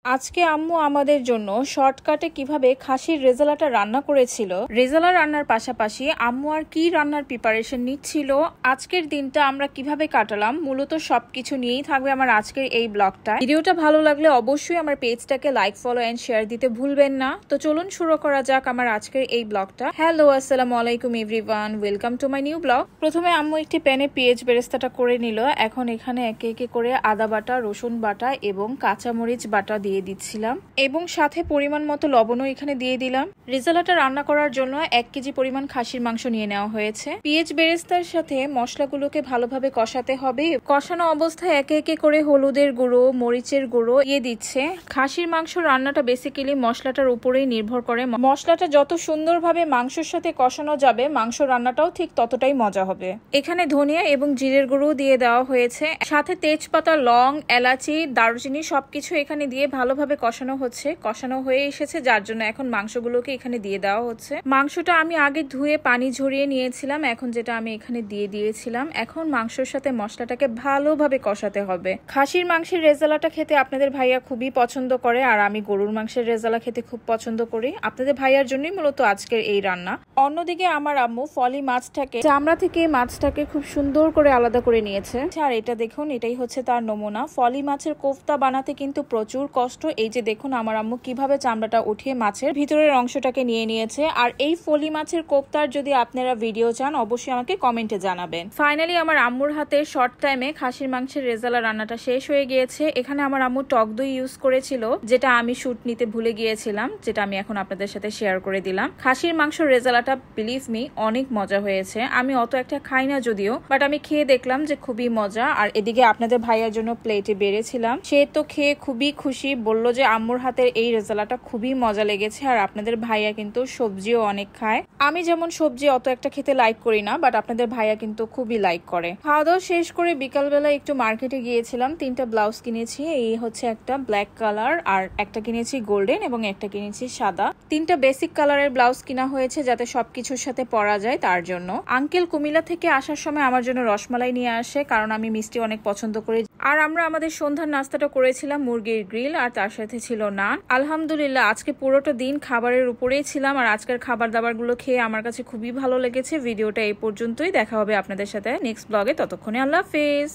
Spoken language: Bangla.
আজকে আম্মু আমাদের জন্য শর্টকাটে কিভাবে খাসির রেজালাটা রান্না করেছিল। রেজালা রান্নার পাশাপাশি আম্মু আর কি রান্নার প্রিপারেশন নিচ্ছিল, আজকের দিনটা আমরা কিভাবে কাটালাম, মূলত সবকিছু নিয়েই থাকবে আমার আজকের এই ব্লগটা। ভিডিওটা ভালো লাগলে অবশ্যই আমার পেজটাকে লাইক, ফলো এন্ড শেয়ার দিতে ভুলবেন না। তো চলুন শুরু করা যাক আমার আজকের এই ব্লগটা। হ্যালো, আসসালামু আলাইকুম everyone, welcome to my new blog. প্রথমে আম্মু একটি প্যানে পেঁয়াজ বেরেস্তাটা করে নিল। এখন এখানে একে একে করে আদা বাটা, রসুন বাটা এবং কাঁচামরিচ বাটা দিয়ে দিচ্ছিলাম এবং সাথে পরিমাণ মতো লবণও এখানে দিয়ে দিলাম। রেজালাটা রান্না করার জন্য 1 কেজি পরিমাণ খাসির মাংস নিয়ে নেওয়া হয়েছে। পেঁয়াজ বেরেস্তার সাথে মশলাগুলোকে ভালোভাবে কষাতে হবে। কষানো অবস্থায় একে একে করে হলুদের গুঁড়ো, মরিচের গুঁড়ো দিয়ে দিচ্ছে। খাসির মাংস রান্নাটা বেসিক্যালি মশলাটার উপরেই নির্ভর করে। মশলাটা যত সুন্দরভাবে মাংসের সাথে কষানো যাবে, মাংস রান্নাটাও ঠিক ততটাই মজা হবে। এখানে ধনিয়া এবং জিরের গুঁড়ো দিয়ে দেওয়া হয়েছে, সাথে তেজপাতা, লং, এলাচি, দারুচিনি সবকিছু এখানে দিয়ে ভালোভাবে কষানো হচ্ছে। কষানো হয়ে এসেছে, যার জন্য এখন মাংসগুলোকে এখানে দিয়ে দেওয়া হচ্ছে। মাংসটা আমি আগে ধুয়ে পানি ঝরিয়ে নিয়েছিলাম, এখন যেটা আমি এখানে দিয়ে দিয়েছিলাম। এখন মাংসের সাথে মশলাটাকে ভালোভাবে কষাতে হবে। খাসির মাংসের রেজালাটা খেতে আপনাদের ভাইয়া খুবই পছন্দ করে, আর আমি গরুর মাংসের রেজালা খেতে খুব পছন্দ করি। আপনাদের ভাইয়ার জন্যই মূলত আজকের এই রান্না। অন্যদিকে আমার আম্মু ফলি মাছটাকে চামড়া থেকে মাছটাকে খুব সুন্দর করে আলাদা করে নিয়েছে। আর এটা দেখুন, এটাই হচ্ছে তার নমুনা। ফলি মাছের কোফতা বানাতে কিন্তু প্রচুর কষ্ট। এই যে দেখুন আমার আম্মু কিভাবে চামড়াটা উঠিয়ে মাছের ভিতরের অংশটাকে নিয়ে নিয়েছে। আর এই ফলি মাছের কোফতার যদি আপনারা ভিডিও চান, অবশ্যই আমাকে কমেন্টে জানাবেন। ফাইনালি আমার আম্মুর হাতে শর্ট টাইমে খাসির মাংসের রেজালা রান্নাটা শেষ হয়ে গিয়েছে। এখানে আমার আম্মু টক দই ইউজ করেছিল, যেটা আমি শুট নিতে ভুলে গিয়েছিলাম, যেটা আমি এখন আপনাদের সাথে শেয়ার করে দিলাম। খাসির মাংস রেজালাটা বিলিভ মি অনেক মজা হয়েছে। আমি অত একটা খাই না যদিও, বাট আমি খেয়ে দেখলাম যে খুবই মজা। আর এদিকে আপনাদের ভাইয়ার জন্য প্লেটে বেড়েছিলাম, সে তো খেয়ে খুবই খুশি, বলল যে আম্মুর হাতের এই রেজালাটা খুবই মজা লেগেছে। আর আপনাদের ভাইয়া কিন্তু সবজিও অনেক খায়। আমি যেমন সবজি অত একটা খেতে লাইক করি না, বাট আপনাদের ভাইয়া কিন্তু খুবই লাইক করে। খাওয়া দাওয়া শেষ করে বিকালবেলা একটু মার্কেটে গিয়েছিলাম। 3টা ব্লাউজ কিনেছি। এই হচ্ছে একটা ব্ল্যাক কালার, আর একটা কিনেছি গোল্ডেন এবং একটা কিনেছি সাদা। 3টা বেসিক কালারের ব্লাউজ কিনা হয়েছে যাতে সবকিছুর সাথে পরা যায়, তার জন্য। আঙ্কেল কুমিল্লা থেকে আসার সময় আমার জন্য রসমালাই নিয়ে আসে, কারণ আমি মিষ্টি অনেক পছন্দ করি। আর আমরা আমাদের সন্ধ্যার নাস্তাটা করেছিলাম মুরগির গ্রিল, আর তার সাথে ছিল নান। আলহামদুলিল্লাহ আজকে পুরোটা দিন খাবারের উপরেই ছিলাম, আর আজকের খাবার দাবার গুলো খেয়ে আমার কাছে খুবই ভালো লেগেছে। ভিডিওটা এই পর্যন্তই, দেখা হবে আপনাদের সাথে নেক্সট ব্লগে। ততক্ষণে আল্লাহ হাফেজ।